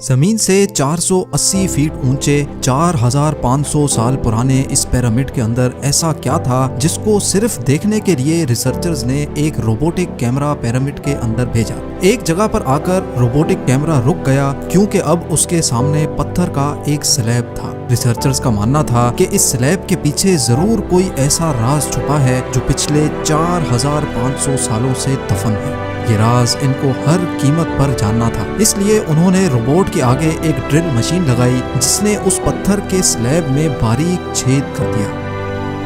زمین سے 480 فیٹ اونچے 4500 سال پرانے اس پیرامڈ کے اندر ایسا کیا تھا جس کو صرف دیکھنے کے لیے ریسرچرز نے ایک روبوٹک کیمرہ پیرامڈ کے اندر بھیجا۔ ایک جگہ پر آ کر روبوٹک کیمرہ رک گیا کیونکہ اب اس کے سامنے پتھر کا ایک سلیب تھا۔ ریسرچرز کا ماننا تھا کہ اس سلیب کے پیچھے ضرور کوئی ایسا راز چھپا ہے جو پچھلے 4500 سالوں سے دفن ہے۔ یہ راز ان کو ہر قیمت پر جاننا تھا، اس لیے انہوں نے روبوٹ کے آگے ایک ڈرل مشین لگائی جس نے اس پتھر کے سلیب میں باریک چھید کر دیا۔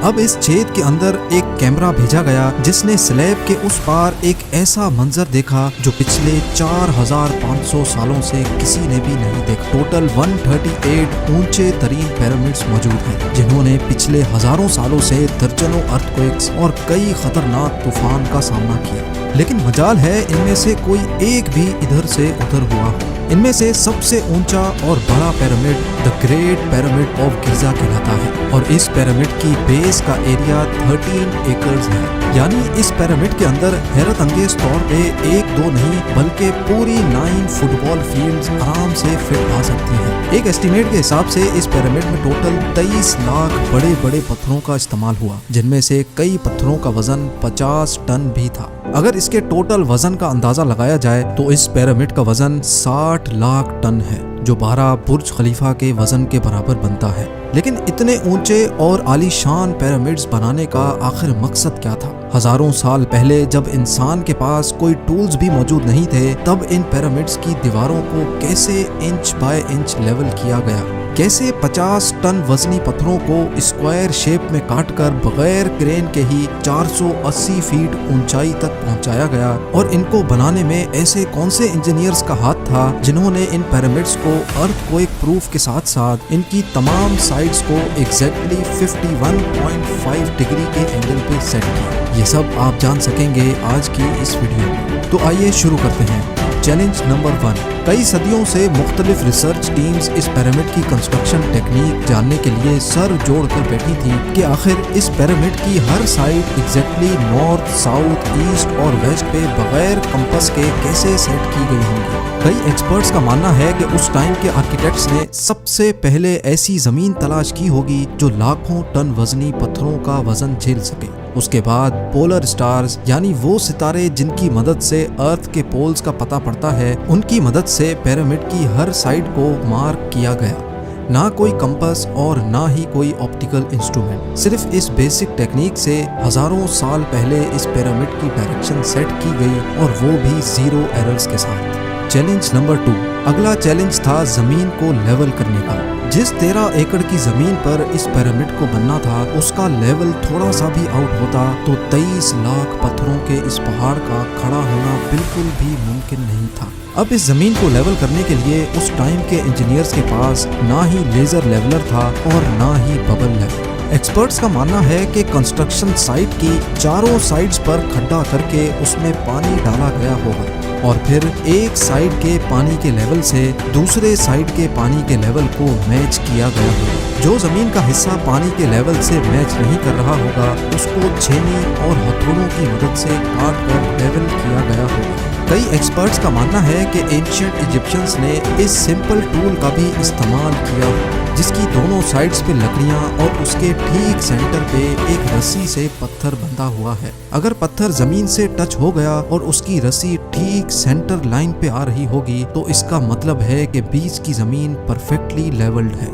اب اس چھید کے اندر ایک کیمرہ بھیجا گیا جس نے سلیب کے اس پار ایک ایسا منظر دیکھا جو پچھلے 4500 سالوں سے کسی نے بھی نہیں دیکھا۔ ٹوٹل 138 اونچے ترین پیرامڈز موجود ہیں جنہوں نے پچھلے ہزاروں سالوں سے درجنوں ارتھکویکس اور کئی خطرناک طوفان کا سامنا کیا، لیکن مجال ہے ان میں سے کوئی ایک بھی ادھر سے ادھر ہوا ہو۔ ان میں سے سب سے اونچا اور بڑا pyramid the great pyramid of Giza کہلاتا ہے، اور اس پیرامڈ کی بیس کا ایریا 13 ایکڑز ہے، یعنی اس پیرامڈ کے اندر حیرت انگیز طور پہ ایک دو نہیں بلکہ پوری 9 فٹ بال فیلڈز آرام سے فٹ آ سکتی ہیں۔ ایک ایسٹیمیٹ کے حساب سے اس پیرامڈ میں ٹوٹل 23 لاکھ بڑے بڑے پتھروں کا استعمال ہوا، جن میں سے کئی پتھروں کا وزن 50 ٹن بھی تھا۔ اگر اس کے ٹوٹل وزن کا اندازہ لگایا جائے تو اس پیرامڈ کا وزن 60 لاکھ ٹن ہے، جو 12 برج خلیفہ کے وزن کے برابر بنتا ہے۔ لیکن اتنے اونچے اور عالی شان پیرامڈز بنانے کا آخر مقصد کیا تھا؟ ہزاروں سال پہلے جب انسان کے پاس کوئی ٹولز بھی موجود نہیں تھے، تب ان پیرامڈز کی دیواروں کو کیسے انچ بائی انچ لیول کیا گیا؟ کیسے 50 ٹن وزنی پتھروں کو اسکوائر شیپ میں کاٹ کر بغیر کرین کے ہی 480 فیٹ اونچائی تک پہنچایا گیا؟ اور ان کو بنانے میں ایسے کون سے انجینئرز کا ہاتھ تھا جنہوں نے ان پیرامڈز کو ارتھ کوئک پروف کے ساتھ ساتھ ان کی تمام سائڈز کو ایگزیکٹلی 51.5 ڈگری کے اینگل پہ سیٹ کیا؟ یہ سب آپ جان سکیں گے آج کی اس ویڈیو میں، تو آئیے شروع کرتے ہیں۔ Challenge number 1۔ کئی صدیوں سے مختلف ریسرچ ٹیمز اس پیرامڈ کی کنسٹرکشن ٹیکنیک جاننے کے لیے سر جوڑ کر بیٹھی تھیں کہ آخر اس پیرامڈ کی ہر side exactly north, south, east اور ویسٹ پہ بغیر کمپس کے کیسے سیٹ کی گئی ہوں گی۔ کئی ایکسپرٹس کا ماننا ہے کہ اس ٹائم کے آرکیٹیکٹس نے سب سے پہلے ایسی زمین تلاش کی ہوگی جو لاکھوں ٹن وزنی پتھروں کا وزن جھیل سکے۔ اس کے بعد پولر سٹارز، یعنی وہ ستارے جن کی مدد سے ارتھ کے پولز کا پتہ پڑتا ہے، ان کی مدد سے پیرامڈ کی ہر سائڈ کو مارک کیا گیا۔ نہ کوئی کمپس اور نہ ہی کوئی آپٹیکل انسٹرومنٹ، صرف اس بیسک ٹیکنیک سے ہزاروں سال پہلے اس پیرامڈ کی ڈائریکشن سیٹ کی گئی، اور وہ بھی 0 ایررز کے ساتھ۔ Challenge number 2۔ اگلا چیلنج تھا زمین کو لیول کرنے کا۔ جس 13 ایکڑ کی زمین پر اس پیرامڈ کو بننا تھا، اس کا لیول تھوڑا سا بھی آؤٹ ہوتا تو 23 لاکھ پتھروں کے اس پہاڑ کا کھڑا ہونا بالکل بھی ممکن نہیں تھا۔ اب اس زمین کو لیول کرنے کے لیے اس ٹائم کے انجینئرز کے پاس نہ ہی لیزر لیولر تھا اور نہ ہی ببل لیول۔ ایکسپرٹس کا ماننا ہے کہ کنسٹرکشن سائٹ کی چاروں سائڈز پر کھڈا کر کے اس میں پانی ڈالا گیا ہوگا، اور پھر ایک سائڈ کے پانی کے لیول سے دوسرے سائڈ کے پانی کے لیول کو میچ کیا گیا ہوگا۔ جو زمین کا حصہ پانی کے لیول سے میچ نہیں کر رہا ہوگا، اس کو چھینی اور ہتھوڑوں کی مدد سے کاٹ کر لیول کیا گیا ہوگا۔ کئی ایکسپرٹس کا ماننا ہے کہ اینشینٹ ایجپشنز نے اس سمپل ٹول کا بھی استعمال کیا، جس کی دونوں سائڈز پہ لکڑیاں اور اس کے ٹھیک سینٹر پہ ایک رسی سے پتھر بندھا ہوا ہے۔ اگر پتھر زمین سے ٹچ ہو گیا اور اس کی رسی ٹھیک سینٹر لائن پہ آ رہی ہوگی تو اس کا مطلب ہے کہ بیچ کی زمین پرفیکٹلی لیولڈ ہے۔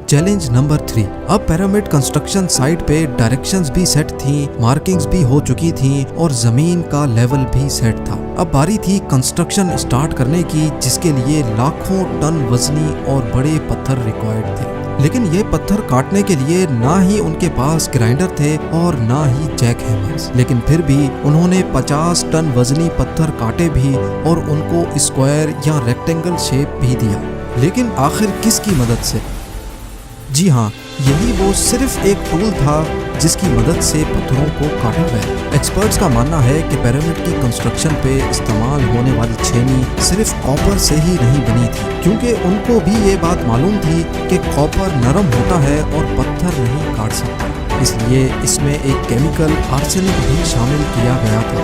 Challenge number 3۔ اب پیرامڈ کنسٹرکشن سائٹ پہ ڈائریکشنز بھی سیٹ تھیں، مارکنگز بھی ہو چکی تھیں اور زمین کا لیول بھی سیٹ تھا۔ اب باری تھی کنسٹرکشن اسٹارٹ کرنے کی، جس کے لیے لاکھوں ٹن وزنی اور بڑے پتھر ریکوائرڈ تھے۔ لیکن یہ پتھر کاٹنے کے لیے نہ ہی ان کے پاس گرائنڈر تھے اور نہ ہی جیک ہیمرز، لیکن پھر بھی انہوں نے 50 ٹن وزنی پتھر کاٹے بھی اور ان کو اسکوائر یا ریکٹینگل شیپ بھی دیا۔ لیکن آخر کس کی مدد سے؟ جی ہاں، یہی وہ صرف ایک ٹول تھا جس کی مدد سے پتھروں کو کاٹا گیا۔ ایکسپرٹس کا ماننا ہے کہ پیرامڈ کی کنسٹرکشن پہ استعمال ہونے والی چھینی صرف کاپر سے ہی نہیں بنی تھی، کیونکہ ان کو بھی یہ بات معلوم تھی کہ کاپر نرم ہوتا ہے اور پتھر نہیں کاٹ سکتا، اس لیے اس میں ایک کیمیکل آرسینک بھی شامل کیا گیا تھا۔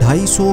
250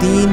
3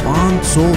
500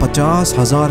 50,000